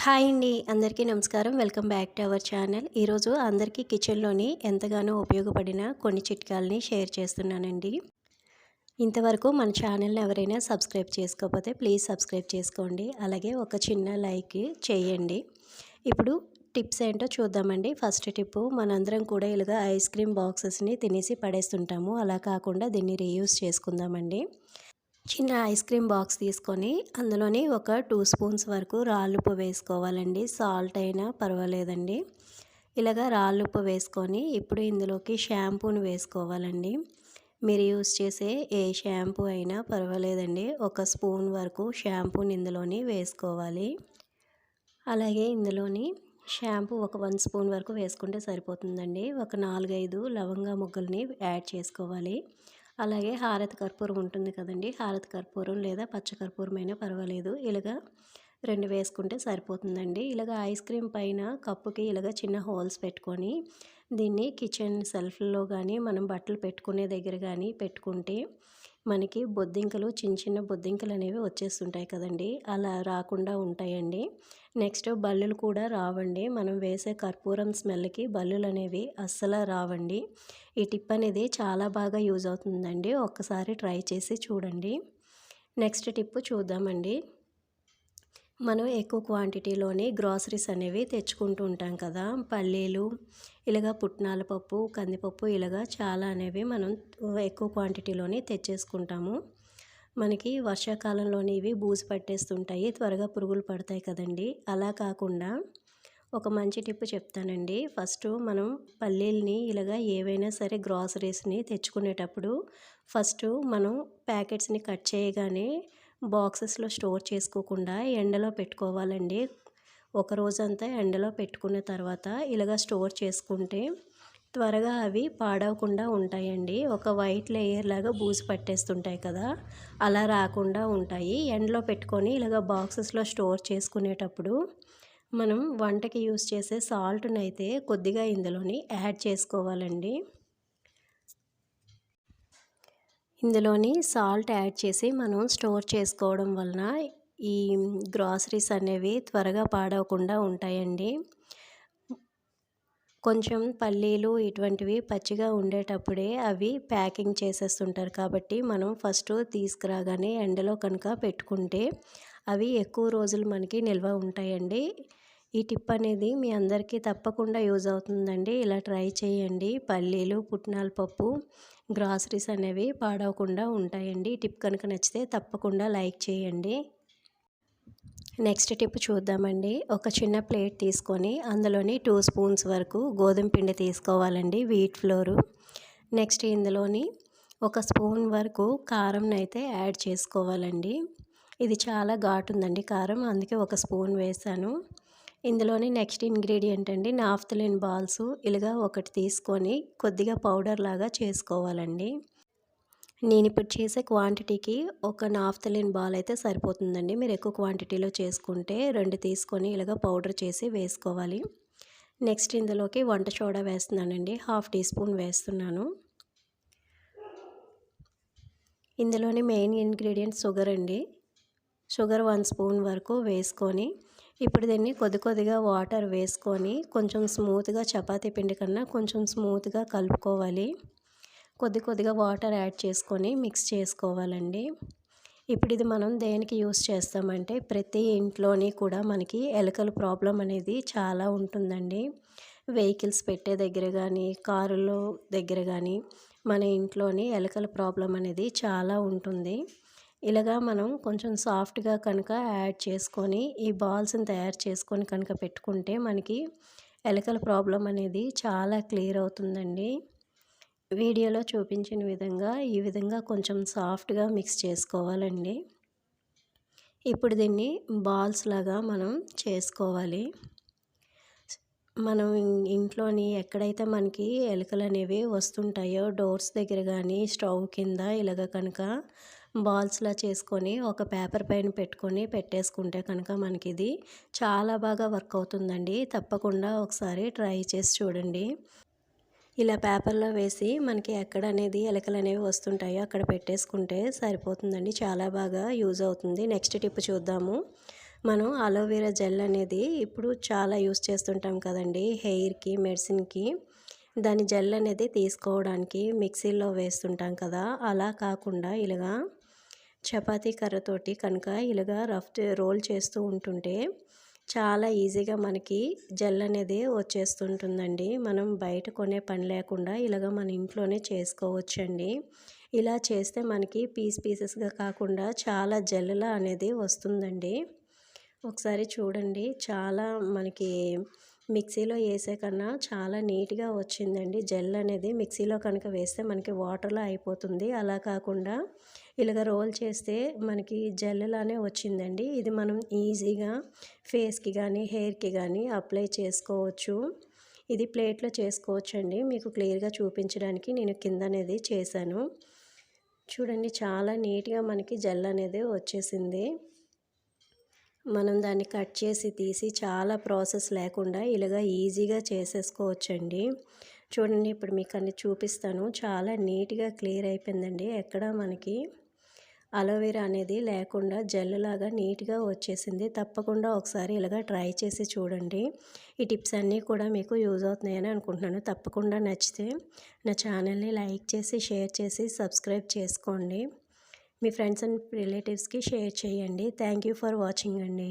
Hi అండి. అందరికీ నమస్కారం. Welcome back to our channel. ఈరోజు అందరికీ కిచెన్‌లోని ఎంతగానో ఉపయోగపడిన కొన్ని చిట్కాలని షేర్ చేస్తున్నానండి. ఇంతవరకు మన ఛానల్‌ని ఎవరైనా సబ్స్క్రైబ్ చేసుకోకపోతే ప్లీజ్ సబ్స్క్రైబ్ చేసుకోండి. అలాగే ఒక చిన్న లైక్ చేయండి. ఇప్పుడు టిప్స్ ఏంటో చూద్దామండి. ఫస్ట్ టిప్పు, మనందరం కూడా ఇలాగ ఐస్ క్రీమ్ బాక్సెస్‌ని తినేసి పడేస్తుంటాము. అలా కాకుండా దీన్ని రీయూజ్ చేసుకుందామండి. చిన్న ఐస్ క్రీమ్ బాక్స్ తీసుకొని అందులోని ఒక 2 స్పూన్స్ వరకు రాళ్ళుప్పు వేసుకోవాలండి. సాల్ట్ అయినా పర్వాలేదండి. ఇలాగ రాళ్ళుప్పు వేసుకొని ఇప్పుడు ఇందులోకి షాంపూని వేసుకోవాలండి. మీరు యూస్ చేసే ఏ షాంపూ అయినా పర్వాలేదండి. ఒక స్పూన్ వరకు షాంపూని ఇందులోని వేసుకోవాలి. అలాగే ఇందులోని షాంపూ ఒక 1 స్పూన్ వరకు వేసుకుంటే సరిపోతుందండి. ఒక 4, 5 లవంగా ముక్కల్ని యాడ్ చేసుకోవాలి. అలాగే హారతి కర్పూరం ఉంటుంది కదండి, హారతి కర్పూరం లేదా పచ్చ కర్పూరం అయినా పర్వాలేదు. ఇలాగ 2 వేసుకుంటే సరిపోతుందండి. ఇలాగ ఐస్ క్రీమ్ పైన కప్పుకి ఇలాగ చిన్న హోల్స్ పెట్టుకొని దీన్ని కిచెన్ సెల్ఫ్లో కానీ మనం బట్టలు పెట్టుకునే దగ్గర కానీ పెట్టుకుంటే మనకి బొద్దింకలు, చిన్న చిన్న బొద్దింకలు అనేవి వచ్చేస్తుంటాయి కదండి, అలా రాకుండా ఉంటాయండి. నెక్స్ట్ బల్లులు కూడా రావండి. మనం వేసే కర్పూరం స్మెల్కి బల్లులు అనేవి అస్సలు రావండి. ఈ టిప్ అనేది చాలా బాగా యూజ్ అవుతుందండి. ఒక్కసారి ట్రై చేసి చూడండి. నెక్స్ట్ టిప్ చూద్దామండి. మనం ఎక్కువ క్వాంటిటీలోని గ్రాసరీస్ అనేవి తెచ్చుకుంటూ ఉంటాం కదా. పల్లీలు, ఇలాగ పుట్నాల పప్పు, కందిపప్పు, ఇలాగ చాలా అనేవి మనం ఎక్కువ క్వాంటిటీలోని తెచ్చేసుకుంటాము. మనకి వర్షాకాలంలోని ఇవి బూజు పట్టేస్తుంటాయి, త్వరగా పురుగులు పడతాయి కదండి. అలా కాకుండా ఒక మంచి టిప్ చెప్తానండి. ఫస్ట్ మనం పల్లీల్ని ఇలాగ ఏవైనా సరే గ్రాసరీస్ని తెచ్చుకునేటప్పుడు ఫస్ట్ మనం ప్యాకెట్స్ని కట్ చేయగానే బాక్సెస్లో స్టోర్ చేసుకోకుండా ఎండలో పెట్టుకోవాలండి. ఒక రోజంతా ఎండలో పెట్టుకున్న తర్వాత ఇలాగ స్టోర్ చేసుకుంటే త్వరగా అవి పాడవకుండా ఉంటాయండి. ఒక వైట్ లేయర్ లాగా బూజు పట్టేస్తుంటాయి కదా, అలా రాకుండా ఉంటాయి. ఎండలో పెట్టుకొని ఇలాగ బాక్సెస్లో స్టోర్ చేసుకునేటప్పుడు మనం వంటకి యూస్ చేసే సాల్ట్నైతే కొద్దిగా ఇందులోని యాడ్ చేసుకోవాలండి. ఇందులోని సాల్ట్ యాడ్ చేసి మనం స్టోర్ చేసుకోవడం వలన ఈ గ్రాసరీస్ అనేవి త్వరగా పాడవకుండా ఉంటాయండి. కొంచెం పల్లీలు ఇటువంటివి పచ్చిగా ఉండేటప్పుడే అవి ప్యాకింగ్ చేసేస్తుంటారు కాబట్టి మనం ఫస్ట్ తీసుకురాగానే ఎండలో కనుక పెట్టుకుంటే అవి ఎక్కువ రోజులు మనకి నిల్వ ఉంటాయండి. ఈ టిప్ అనేది మీ అందరికీ తప్పకుండా యూజ్ అవుతుందండి. ఇలా ట్రై చేయండి. పల్లీలు, పుట్నాల పప్పు, గ్రాసరీస్ అనేవి పాడవకుండా ఉంటాయండి. ఈ టిప్ కనుక నచ్చితే తప్పకుండా లైక్ చేయండి. నెక్స్ట్ టిప్ చూద్దామండి. ఒక చిన్న ప్లేట్ తీసుకొని అందులోని 2 స్పూన్స్ వరకు గోధుమ పిండి తీసుకోవాలండి, వీట్ ఫ్లోరు. నెక్స్ట్ ఇందులోని ఒక స్పూన్ వరకు కారంనైతే యాడ్ చేసుకోవాలండి. ఇది చాలా ఘాటు ఉందండి కారం, అందుకే ఒక స్పూన్ వేసాను. ఇందులోని నెక్స్ట్ ఇంగ్రీడియంట్ అండి నాఫ్థలిన్ బాల్స్. ఇలాగా ఒకటి తీసుకొని కొద్దిగా పౌడర్ లాగా చేసుకోవాలండి. నేను ఇప్పుడు చేసే క్వాంటిటీకి ఒక నాఫ్థలిన్ బాల్ అయితే సరిపోతుందండి. మీరు ఎక్కువ క్వాంటిటీలో చేసుకుంటే 2 తీసుకొని ఇలాగ పౌడర్ చేసి వేసుకోవాలి. నెక్స్ట్ ఇందులోకి వంట సోడా వేస్తున్నానండి. 1/2 టీ స్పూన్ వేస్తున్నాను. ఇందులోని మెయిన్ ఇంగ్రీడియంట్ షుగర్ అండి. షుగర్ 1 స్పూన్ వరకు వేసుకొని ఇప్పుడు దీన్ని కొద్దిగా వాటర్ వేసుకొని కొంచెం స్మూత్గా, చపాతీ పిండి కన్నా కొంచెం స్మూత్గా కలుపుకోవాలి. కొద్దిగా వాటర్ యాడ్ చేసుకొని మిక్స్ చేసుకోవాలండి. ఇప్పుడు ఇది మనం దేనికి యూస్ చేస్తామంటే ప్రతి ఇంట్లోని కూడా మనకి ఎలకల ప్రాబ్లం అనేది చాలా ఉంటుందండి. వెహికల్స్ పెట్టే దగ్గర కానీ, కారులో దగ్గర కానీ మన ఇంట్లోని ఎలకల ప్రాబ్లం అనేది చాలా ఉంటుంది. ఇలాగా మనం కొంచెం సాఫ్ట్గా కనుక యాడ్ చేసుకొని ఈ బాల్స్ని తయారు చేసుకొని కనుక పెట్టుకుంటే మనకి ఎలకల ప్రాబ్లం అనేది చాలా క్లియర్ అవుతుందండి. వీడియోలో చూపించిన విధంగా ఈ విధంగా కొంచెం సాఫ్ట్గా మిక్స్ చేసుకోవాలండి. ఇప్పుడు దీన్ని బాల్స్ లాగా మనం చేసుకోవాలి. మనం ఇంట్లోని ఎక్కడైతే మనకి ఎలుకలు అనేవి వస్తుంటాయో డోర్స్ దగ్గర కానీ, స్టవ్ కింద ఇలాగ కనుక బాల్స్లా చేసుకొని ఒక పేపర్ పైన పెట్టుకొని పెట్టేసుకుంటే కనుక మనకి ఇది చాలా బాగా వర్క్ అవుతుందండి. తప్పకుండా ఒకసారి ట్రై చేసి చూడండి. ఇలా పేపర్లో వేసి మనకి ఎక్కడ అనేది ఎలకలు అనేవి వస్తుంటాయో అక్కడ పెట్టేసుకుంటే సరిపోతుందండి. చాలా బాగా యూజ్ అవుతుంది. నెక్స్ట్ టిప్ చూద్దాము. మనం అలోవెరా జెల్ అనేది ఇప్పుడు చాలా యూస్ చేస్తుంటాం కదండి. హెయిర్‌కి, మెడిసిన్‌కి. దాని జెల్ అనేది తీసుకోవడానికి మిక్సీలో వేస్తుంటాం కదా! అలా కాకుండా ఇలాగా చపాతీ కర్రతోటి కనుక ఇలాగా రోల్ చేస్తూ ఉంటుంటే చాలా ఈజీగా మనకి జెల్ అనేది వచ్చేస్తుంటుందండి. మనం బయట కొనే పని లేకుండా ఇలాగ మన ఇంట్లోనే చేసుకోవచ్చండి. ఇలా చేస్తే మనకి పీసెస్‌గా కాకుండా చాలా జెల్‌లా అనేది వస్తుందండి. ఒకసారి చూడండి, చాలా మనకి మిక్సీలో వేసే కన్నా చాలా నీట్‌గా వచ్చిందండి. జెల్ అనేది మిక్సీలో కనుక వేస్తే మనకి వాటర్‌లో అయిపోతుంది. అలా కాకుండా ఇలాగ రోల్ చేస్తే మనకి జెల్‌లానే వచ్చిందండి. ఇది మనం ఈజీగా ఫేస్‌కి కానీ, హెయిర్‌కి కానీ అప్లై చేసుకోవచ్చు. ఇది ప్లేట్‌లో చేసుకోవచ్చండి. మీకు క్లియర్‌గా చూపించడానికి నేను కింద అనేది చేశాను. చూడండి, చాలా నీట్‌గా మనకి జెల్ అనేది వచ్చేసింది. మనం దాన్ని కట్ చేసి తీసి చాలా ప్రాసెస్ లేకుండా ఇలాగ ఈజీగా చేసేసుకోవచ్చండి. చూడండి, ఇప్పుడు మీకు అన్ని చూపిస్తాను. చాలా నీట్‌గా క్లియర్ అయిపోయిందండి. ఎక్కడ మనకి అలోవెరా అనేది లేకుండా జెల్ లాగా నీట్‌గా వచ్చేసింది. తప్పకుండా ఒకసారి ఇలాగ ట్రై చేసి చూడండి. ఈ టిప్స్ అన్నీ కూడా మీకు యూజ్ అవుతున్నాయని అనుకుంటున్నాను. తప్పకుండా నచ్చితే నా ఛానల్ని లైక్ చేసి, షేర్ చేసి, సబ్స్క్రైబ్ చేసుకోండి. మీ ఫ్రెండ్స్ అండ్ రిలేటివ్స్‌కి షేర్ చేయండి. థ్యాంక్ యూ ఫర్ వాచింగ్ అండి.